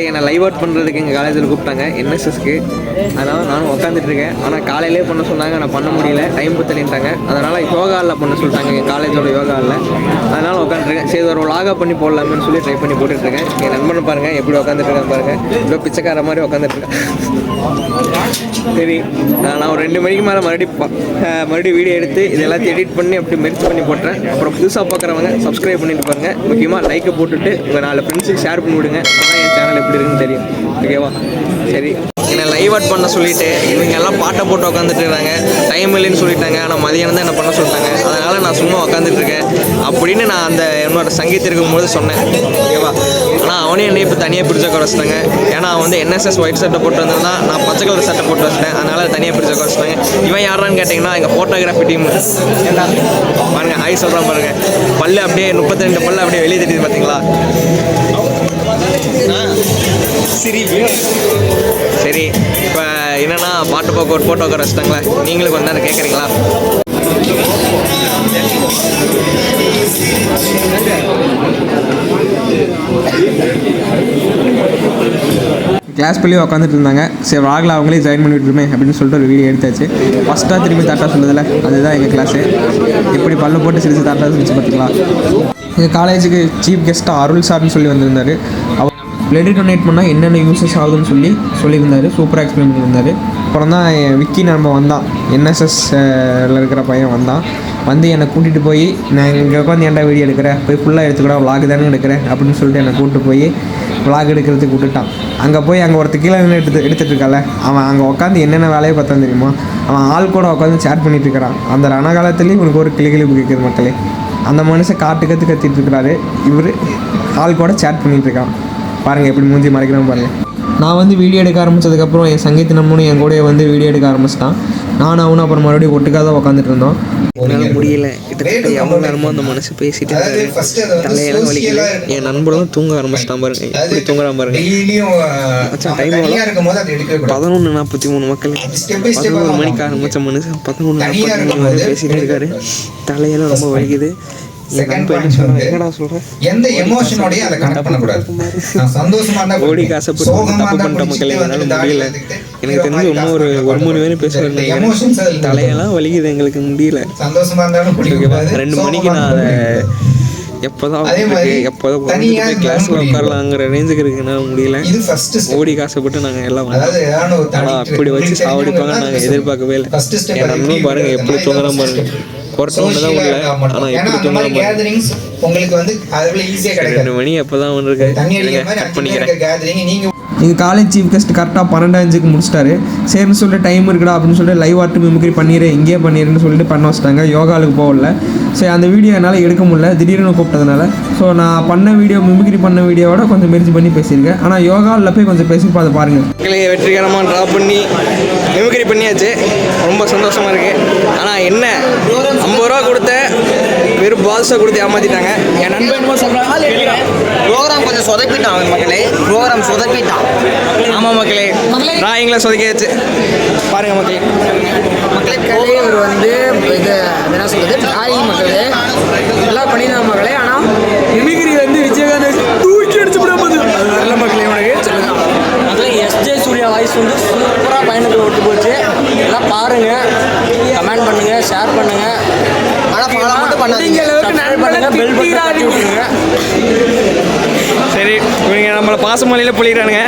என்னை live out பண்ணுறதுக்கு எங்கள் காலேஜில் கூப்பிட்டாங்க என்எஸ்எஸ்க்கு. அதனால் நானும் உட்காந்துட்ருக்கேன். ஆனால் காலையிலே பண்ண சொன்னாங்க, நான் பண்ண முடியல, டைம் பத்தலின்ட்டாங்க. அதனால் யோகாவில் பண்ண சொல்லிட்டாங்க எங்கள் காலேஜோட யோகாவில். அதனால் உட்காந்துருக்கேன். சரி ஒரு லாகா பண்ணி போடலாம்னு சொல்லி ட்ரை பண்ணி போட்டுட்ருக்கேன். என் நண்பனை பாருங்கள் எப்படி உட்காந்துட்ருக்கேன் பாருங்கள், இப்போ பிச்சைக்கார மாதிரி உட்காந்துட்ருக்கேன். சரி நான் ஒரு 2 மணிக்கு மேலே மறுபடியும் வீடியோ எடுத்து இது எல்லாத்தையும் எடிட் பண்ணி அப்படி மெர்ச் பண்ணி போட்டுறேன். அப்புறம் புதுசாக பார்க்குறவங்க சப்ஸ்கிரைப் பண்ணிட்டு பாருங்கள். முக்கியமாக லைக்கை போட்டுட்டு உங்கள் 4 ஃப்ரெண்ட்ஸுக்கு ஷேர் பண்ணி விடுங்க. அதான் என் சேனல் எப்படி இருக்குன்னு தெரியும். ஓகேவா? சரி, என்னை லைவ் அவுட் பண்ண சொல்லிவிட்டு இவங்க எல்லாம் பாட்டை போட்டு உட்காந்துட்டு இருக்காங்க. டைம் இல்லைன்னு சொல்லிட்டாங்க. ஆனால் மதியானம் தான் என்ன பண்ண சொல்லிட்டாங்க. அதனால் நான் சும்மா உட்காந்துட்ருக்கேன் அப்படின்னு நான் அந்த என்னோட சங்கீத் இருக்கும்போது சொன்னேன். ஓகேவா? ஆனால் அவனே என்னை இப்போ தனியாக பிடிச்ச குறைச்சிட்டாங்க. ஏன்னா அவன் வந்து என்எஸ்எஸ் ஒயிட் சட்டை போட்டு வந்திருந்தான், நான் பச்சை கலர் சட்டை போட்டு வச்சிட்டேன். அதனால் தனியாக பிடிச்ச குறைச்சிட்டாங்க. இவன் யாரான்னு கேட்டிங்கன்னா எங்கள் ஃபோட்டோகிராஃபி டீம். ஏன்னா பாருங்கள், ஹாய் சொல்கிறான் பாருங்கள். பல்லு அப்படியே 32 பல்லு அப்படியே வெளியே தெரியுது பார்த்தீங்களா? சரி, இப்போ என்னென்னா பாட்டு போக்க ஒரு ஃபோட்டோ வச்சுட்டாங்களே, நீங்களும் கொஞ்ச நேரம் கேட்குறீங்களா? கிளாஸ் பள்ளி உட்காந்துட்டு இருந்தாங்க. சரி வாகல அவங்களே ஜாயின் பண்ணி விட்டுருமே அப்படின்னு சொல்லிட்டு ஒரு வீடியோ எடுத்தாச்சு. ஃபஸ்ட்டாக திரும்பி தாட்டா சொல்லுதில்ல, அதுதான் எங்கள் கிளாஸு. இப்படி பல்ல போட்டு சிரிச்சு தாட்டா சிரிச்சு பார்த்துக்கலாம். எங்கள் காலேஜுக்கு சீஃப் கெஸ்ட்டாக அருள் சார்னு சொல்லி வந்திருந்தார். அவர் பிளட் டொனேட் பண்ணால் என்னென்ன யூஸஸ் ஆகுதுன்னு சொல்லியிருந்தார். சூப்பராக எக்ஸ்பிளைன் பண்ணியிருந்தார். அப்புறம் தான் விக்கி நம்ம வந்தான், என்எஸ்எஸ்ல இருக்கிற பையன் வந்தான். வந்து என்னை கூட்டிகிட்டு போய் நான் இங்கே உட்காந்து ஏன்டா வீடியோ எடுக்கிறேன், போய் ஃபுல்லாக எடுத்துக்கூட விளாக் தானே எடுக்கிறேன் அப்படின்னு சொல்லிட்டு என்னை கூப்பிட்டு போய் விளாக் எடுக்கிறதுக்கு விட்டுட்டான். அங்கே போய் அங்கே ஒருத்தர் கீழே எடுத்துகிட்டு இருக்கால, அவன் அங்கே உட்காந்து என்னென்ன வேலையை பார்த்தான் தெரியுமா? அவன் ஆள் கூட உட்காந்து சேட் பண்ணிகிட்டு இருக்கிறான். அந்த ரணகாலத்துலேயும் இவனுக்கு ஒரு கிளிப்பு கேட்குது மக்களே. அந்த மனுஷன் கத்திட்டு இருக்கிறாரு, இவர் ஆள் கூட சேட் பண்ணிகிட்டு இருக்கான். பாருங்கள் எப்படி மூஞ்சி மறைக்கிறான் பாருங்கள். நான் வந்து வீடியோ எடுக்க ஆரம்பித்ததுக்கப்புறம் என் சங்கீத் நம்மனும் என் கூட வந்து வீடியோ எடுக்க ஆரம்பிச்சிட்டான். நானும் அவனும் அப்புறம் மறுபடியும் ஒட்டுக்காக தான் உட்காந்துட்டு இருந்தோம். என்னால் முடியல. கிட்டத்தட்ட எவ்வளோ நேரமோ அந்த மனசு பேசிட்டு இருக்காரு. தலையெல்லாம் வலிக்கல. என் நண்பர்களும் தூங்க ஆரம்பிச்சிட்டான் பாருங்க, எப்படி தூங்குறான் பாருங்க. டைம் 11:43 மக்கள். 11 மணிக்கு ஆரம்பித்த மனுஷன் 11:43 வரை பேசிகிட்டே இருக்காரு. தலையெல்லாம் ரொம்ப வலிக்குது. ஓடி காசப்பட்டு தப்பு பண்ணிட்ட மக்கள், எங்களால முடியல. எனக்கு தெரிஞ்சு இன்னும் ஒரு 3 பேரும் பேசுவேன். தலையெல்லாம் வலிக்குது, எங்களுக்கு முடியல. 2 மணிக்கு நான் அதை எப்போதான் கிளாஸில் உட்காரலாங்கிற ரேஞ்சுக்கு இருக்குன்னா முடியல. ஓடி காசப்பட்டு நாங்கள் எல்லாம் வந்தோம். ஆனால் அப்படி வச்சு சாவடிப்பாங்க நாங்கள் எதிர்பார்க்கவே இல்லை. என் நண்பனும் பாருங்கள் எப்படி தூங்குறான் பாருங்க. குறைச்ச ஒன்று தான் உள்ள, ஆனால் எப்படி தூங்குறான் உங்களுக்கு வந்து 2 மணி எப்போதான் ஒன்று இருக்கு. கட் பண்ணிக்கிறேன். எங்கள் காலேஜ் சீஃப் கெஸ்ட் கரெக்டாக 12:05 முடிச்சிட்டாரு. சரின்னு சொல்லிட்டு டைம் இருக்குடா அப்படின்னு சொல்லிட்டு லைவ் ஆர்ட் மிமிக்ரி பண்ணிடுறேன், இங்கேயே பண்ணிடுன்னு சொல்லிட்டு பண்ண வச்சிட்டாங்க. யோகாவுக்கு போகல. சரி, அந்த வீடியோ என்னால் எடுக்க முடியல, திடீர்னு கூப்பிட்டதுனால. ஸோ நான் பண்ண வீடியோ மிமிக்ரி பண்ண வீடியோவோட கொஞ்சம் மெர்ஜ் பண்ணி பேசியிருக்கேன். ஆனால் யோகாவில் போய் கொஞ்சம் பேசி அதை பாருங்கள். வெற்றிகரமாக ட்ரா பண்ணி மிமிக்ரி பண்ணியாச்சு. ரொம்ப சந்தோஷமாக இருக்குது. ஆனால் என்ன 50 ரூபா கொடுத்த வெறும் பால்ஸை கொடுத்து ஏமாற்றிட்டாங்க. என் நண்பன் என்ன சொல்கிறாங்க, ப்ரோக்ராம் கொஞ்சம் சொதப்பிட்டான் மக்களே, ப்ரோக்ராம் சொதப்பிட்டான். ஆமாம் மக்களே, டிராயிங்கில் சொதக்கியாச்சு பாருங்க மக்களே. இவர் வந்து இது என்ன சொல்கிறது, டிராயிங் மக்களே எல்லாம் பண்ணியிருந்தாங்க மக்களே. ஆனால் மிமிக்ரி வந்து விஜயகாந்த் தூக்கி அடிச்சு விட போகுது, அது வரல மக்களே. உனக்கு சொல்லுங்க மக்களே, எஸ்ஜே சூர்யா வாய்ஸ் வந்து சூப்பராக பயணத்தில் விட்டு போச்சு. எல்லாம் பாருங்கள், கமெண்ட் பண்ணுங்கள், ஷேர் பண்ணுங்கள். ஆனால் ஃபாலோ மட்டும் பண்ணாதீங்க, சப்ஸ்கிரைப் பண்ணுங்கள், பெல் பட்டன் தட்டி விட்டுருங்க. சரி, இவங்க நம்மளை பாசமலையில் புளிக்கிறானுங்க.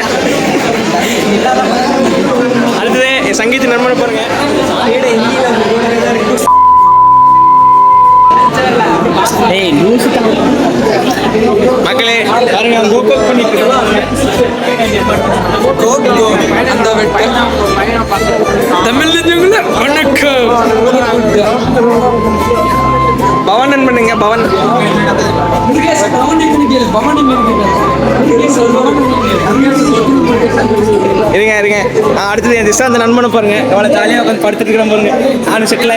அடுத்தது என் சங்கீத் நண்பனை பாருங்க. மக்களே பாருங்க, தமிழ் தெரிஞ்சவங்கள வணக்கம். பவன் பண்ணுங்க, பவன் இருங்க இருங்க. அடுத்தது என் திசா அந்த நண்பனை பாருங்க, எவ்வளோ ஜாலியாக உட்காந்து படுத்துட்டு இருக்கிறேன் பாருங்க. நானும் செட்டில்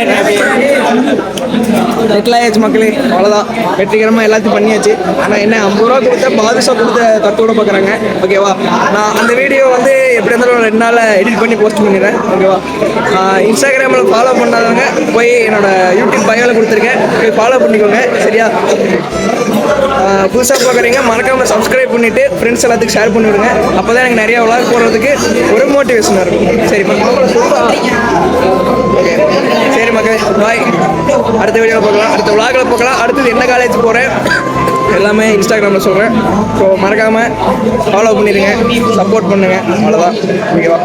ஆகிடுச்சு மக்களே. அவ்வளோதான், வெற்றிகரமாக எல்லாத்தையும் பண்ணியாச்சு. ஆனால் என்ன 50 ரூபா கொடுத்த பாதுஷா கொடுத்த தத்தோட பார்க்குறாங்க. ஓகேவா? நான் அந்த வீடியோ வந்து எப்படி இருந்தாலும் 2 நாளில் எடிட் பண்ணி போஸ்ட் பண்ணிடுறேன். ஓகேவா? இன்ஸ்டாகிராமில் ஃபாலோ பண்ணாதவங்க போய் என்னோட யூடியூப் பயோவில் கொடுத்துருக்கேன், போய் ஃபாலோ பண்ணிக்கோங்க. சரியா? புதுசாக பார்க்குறீங்க மறக்காமல் சப்ஸ்கிரைப் பண்ணிவிட்டு ஃப்ரெண்ட்ஸ் எல்லாத்துக்கும் ஷேர் பண்ணி விடுங்க. அப்போ தான் எனக்கு நிறையா விளாக் போடுறதுக்கு ஒரு மோட்டிவேஷனாக இருக்கும். சரி ஓகே, சரி மக்கள், பாய். அடுத்த வீடியோவில் பார்க்கலாம், அடுத்த விளாகில் பார்க்கலாம். அடுத்தது என்ன காலேஜ் போகிறேன் எல்லாமே இன்ஸ்டாகிராமில் சொல்கிறேன். ஸோ மறக்காமல் ஃபாலோ பண்ணிடுங்க, சப்போர்ட் பண்ணுங்கள். அவ்வளோதான், ஓகேவா?